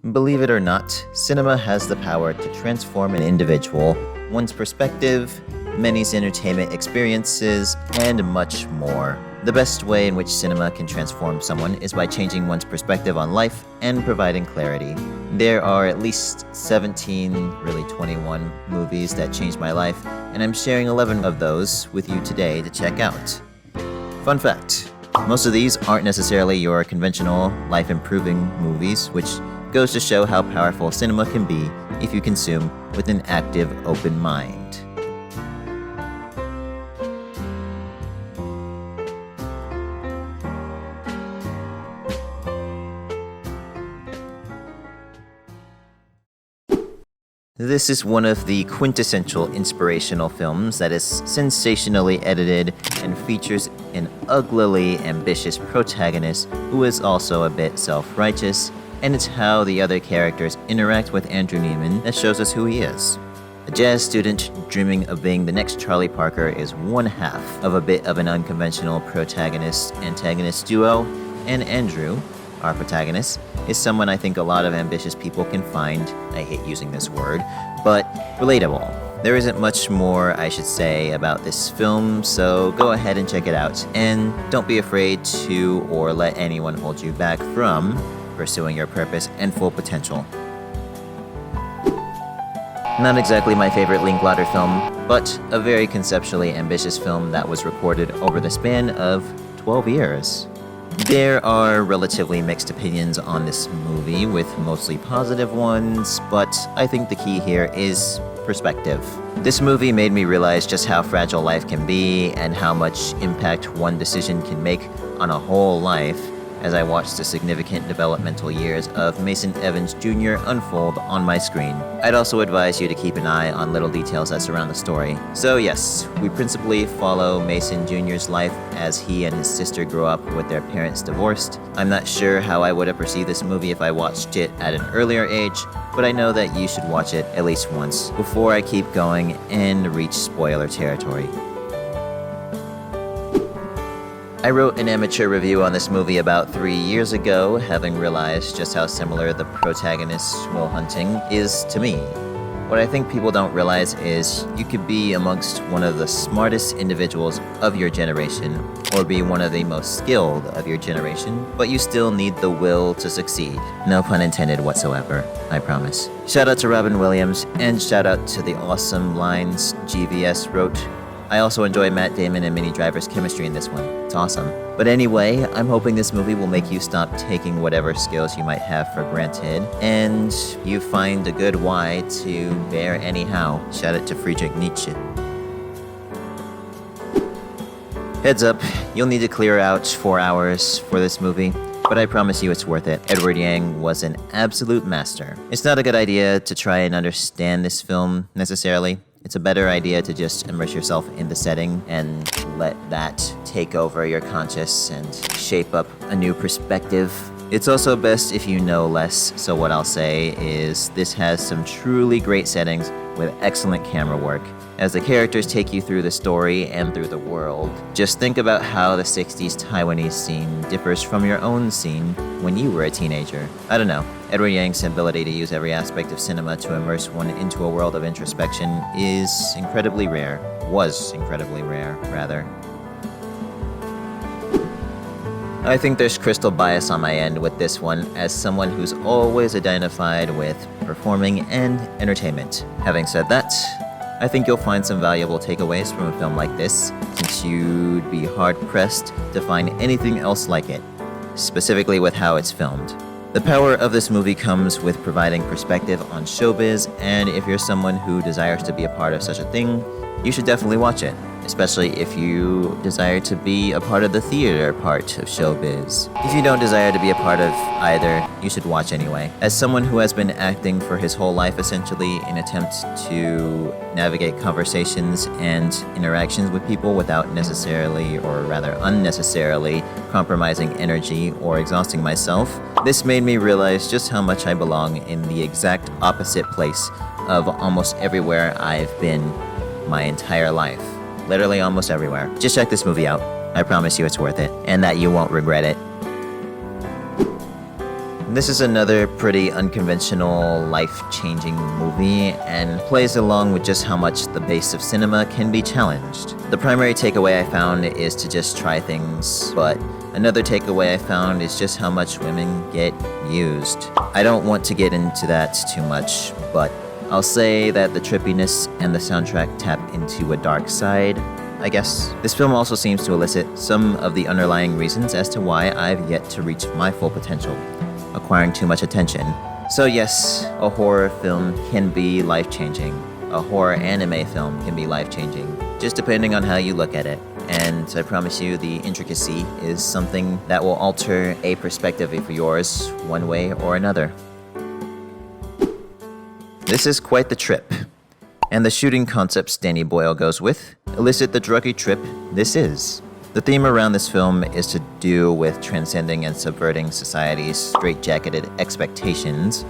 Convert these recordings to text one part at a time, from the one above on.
Believe it or not, cinema has the power to transform an individual, one's perspective, many's entertainment experiences, and much more. The best way in which cinema can transform someone is by changing one's perspective on life and providing clarity. There are at least 17, really 21 movies that changed my life, and I'm sharing 11 of those with you today to check out. Fun fact, most of these aren't necessarily your conventional life-improving movies, which goes to show how powerful cinema can be if you consume with an active, open mind. This is one of the quintessential inspirational films that is sensationally edited and features an uglily ambitious protagonist who is also a bit self-righteous, and it's how the other characters interact with Andrew Neiman that shows us who he is. A jazz student dreaming of being the next Charlie Parker is one half of a bit of an unconventional protagonist-antagonist duo, and Andrew, our protagonist, is someone I think a lot of ambitious people can find, I hate using this word, but relatable. There isn't much more I should say about this film, so go ahead and check it out, and don't be afraid to or let anyone hold you back from pursuing your purpose and full potential. Not exactly my favorite Linklater film, but a very conceptually ambitious film that was recorded over the span of 12 years. There are relatively mixed opinions on this movie, with mostly positive ones, but I think the key here is perspective. This movie made me realize just how fragile life can be and how much impact one decision can make on a whole life as I watched the significant developmental years of Mason Evans Jr. unfold on my screen. I'd also advise you to keep an eye on little details that surround the story. So yes, we principally follow Mason Jr.'s life as he and his sister grow up with their parents divorced. I'm not sure how I would have perceived this movie if I watched it at an earlier age, but I know that you should watch it at least once before I keep going and reach spoiler territory. I wrote an amateur review on this movie about 3 years ago, having realized just how similar the protagonist, Will Hunting, is to me. What I think people don't realize is you could be amongst one of the smartest individuals of your generation, or be one of the most skilled of your generation, but you still need the will to succeed. No pun intended whatsoever, I promise. Shout out to Robin Williams, and shout out to the awesome lines GVS wrote. I also enjoy Matt Damon and Minnie Driver's chemistry in this one. It's awesome. But anyway, I'm hoping this movie will make you stop taking whatever skills you might have for granted, and you find a good why to bear anyhow. Shout out to Friedrich Nietzsche. Heads up, you'll need to clear out 4 hours for this movie, but I promise you it's worth it. Edward Yang was an absolute master. It's not a good idea to try and understand this film necessarily. It's a better idea to just immerse yourself in the setting and let that take over your conscious and shape up a new perspective. It's also best if you know less, so what I'll say is this has some truly great settings with excellent camera work. As the characters take you through the story and through the world, just think about how the 60s Taiwanese scene differs from your own scene when you were a teenager. I don't know. Edward Yang's ability to use every aspect of cinema to immerse one into a world of introspection is incredibly rare. Was incredibly rare, rather. I think there's crystal bias on my end with this one as someone who's always identified with performing and entertainment. Having said that, I think you'll find some valuable takeaways from a film like this, since you'd be hard-pressed to find anything else like it, specifically with how it's filmed. The power of this movie comes with providing perspective on showbiz, and if you're someone who desires to be a part of such a thing, you should definitely watch it, especially if you desire to be a part of the theater part of showbiz. If you don't desire to be a part of either, you should watch anyway. As someone who has been acting for his whole life essentially in attempt to navigate conversations and interactions with people without necessarily, or rather unnecessarily, compromising energy or exhausting myself, this made me realize just how much I belong in the exact opposite place of almost everywhere I've been my entire life. Literally almost everywhere. Just check this movie out. I promise you it's worth it, and that you won't regret it. This is another pretty unconventional, life-changing movie and plays along with just how much the base of cinema can be challenged. The primary takeaway I found is to just try things, but another takeaway I found is just how much women get used. I don't want to get into that too much, but I'll say that the trippiness and the soundtrack tap into a dark side, I guess. This film also seems to elicit some of the underlying reasons as to why I've yet to reach my full potential, acquiring too much attention. So yes, a horror film can be life-changing. A horror anime film can be life-changing, just depending on how you look at it. And I promise you, the intricacy is something that will alter a perspective of yours one way or another. This is quite the trip. And the shooting concepts Danny Boyle goes with elicit the druggy trip this is. The theme around this film is to do with transcending and subverting society's straitjacketed expectations.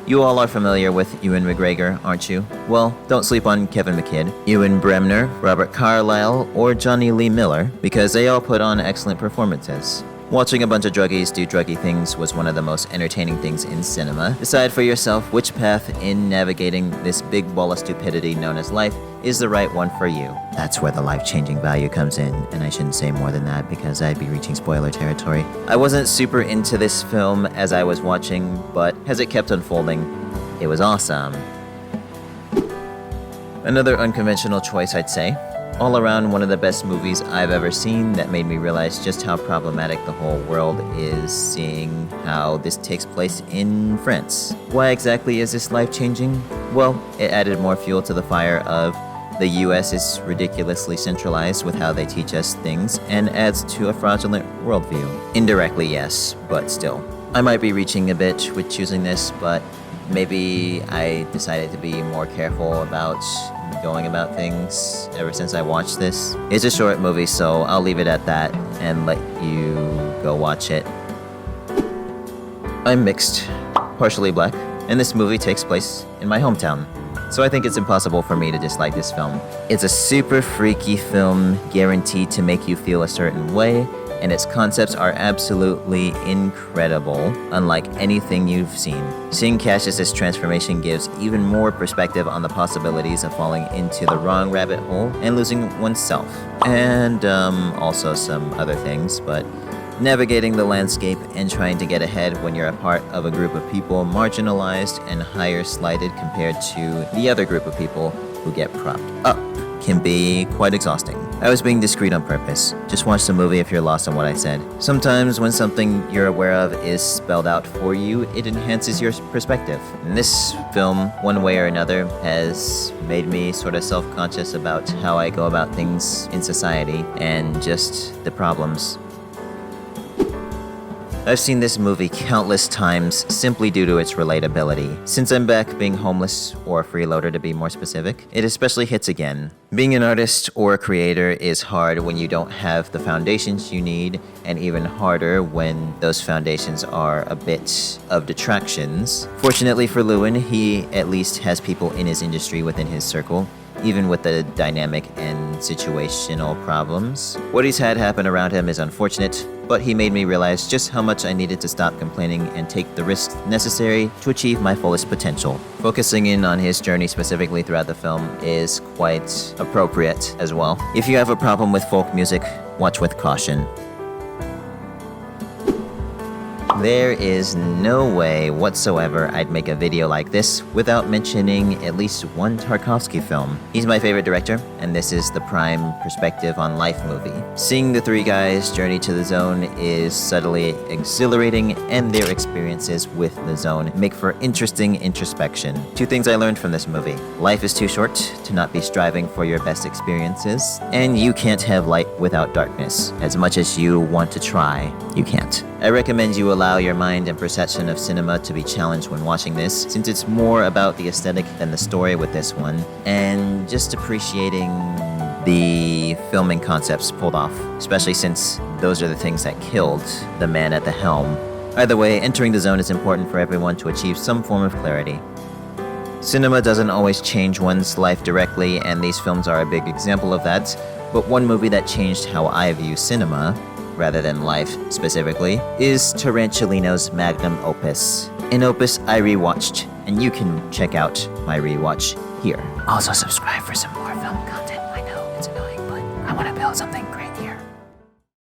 You all are familiar with Ewan McGregor, aren't you? Well, don't sleep on Kevin McKidd, Ewan Bremner, Robert Carlyle, or Johnny Lee Miller, because they all put on excellent performances. Watching a bunch of druggies do druggy things was one of the most entertaining things in cinema. Decide for yourself which path in navigating this big ball of stupidity known as life is the right one for you. That's where the life-changing value comes in, and I shouldn't say more than that because I'd be reaching spoiler territory. I wasn't super into this film as I was watching, but as it kept unfolding, it was awesome. Another unconventional choice, I'd say. All around one of the best movies I've ever seen that made me realize just how problematic the whole world is, seeing how this takes place in France. Why exactly is this life-changing? Well, it added more fuel to the fire of the US is ridiculously centralized with how they teach us things and adds to a fraudulent worldview. Indirectly, yes, but still. I might be reaching a bit with choosing this, but maybe I decided to be more careful about going about things ever since I watched this. It's a short movie, so I'll leave it at that and let you go watch it. I'm mixed, partially black, and this movie takes place in my hometown. So I think it's impossible for me to dislike this film. It's a super freaky film, guaranteed to make you feel a certain way, and its concepts are absolutely incredible, unlike anything you've seen. Seeing Cassius's transformation gives even more perspective on the possibilities of falling into the wrong rabbit hole and losing oneself. And also some other things, but navigating the landscape and trying to get ahead when you're a part of a group of people marginalized and higher slighted compared to the other group of people who get propped up can be quite exhausting. I was being discreet on purpose. Just watch the movie if you're lost on what I said. Sometimes when something you're aware of is spelled out for you, it enhances your perspective. And this film, one way or another, has made me sort of self-conscious about how I go about things in society and just the problems. I've seen this movie countless times simply due to its relatability. Since I'm back being homeless, or a freeloader to be more specific, it especially hits again. Being an artist or a creator is hard when you don't have the foundations you need, and even harder when those foundations are a bit of detractions. Fortunately for Lewin, he at least has people in his industry within his circle, even with the dynamic and situational problems. What he's had happen around him is unfortunate, but he made me realize just how much I needed to stop complaining and take the risks necessary to achieve my fullest potential. Focusing in on his journey specifically throughout the film is quite appropriate as well. If you have a problem with folk music, watch with caution. There is no way whatsoever I'd make a video like this without mentioning at least one Tarkovsky film. He's my favorite director, and this is the prime perspective on life movie. Seeing the three guys journey to the zone is subtly exhilarating, and their experiences with the zone make for interesting introspection. Two things I learned from this movie. Life is too short to not be striving for your best experiences, and you can't have light without darkness. As much as you want to try, you can't. I recommend you allow your mind and perception of cinema to be challenged when watching this, since it's more about the aesthetic than the story with this one, and just appreciating the filming concepts pulled off, especially since those are the things that killed the man at the helm. Either way, entering the zone is important for everyone to achieve some form of clarity. Cinema doesn't always change one's life directly, and these films are a big example of that, but one movie that changed how I view cinema rather than life specifically, is Tarantulino's magnum opus. An opus I rewatched, and you can check out my rewatch here. Also subscribe for some more film content. I know it's annoying, but I want to build something great.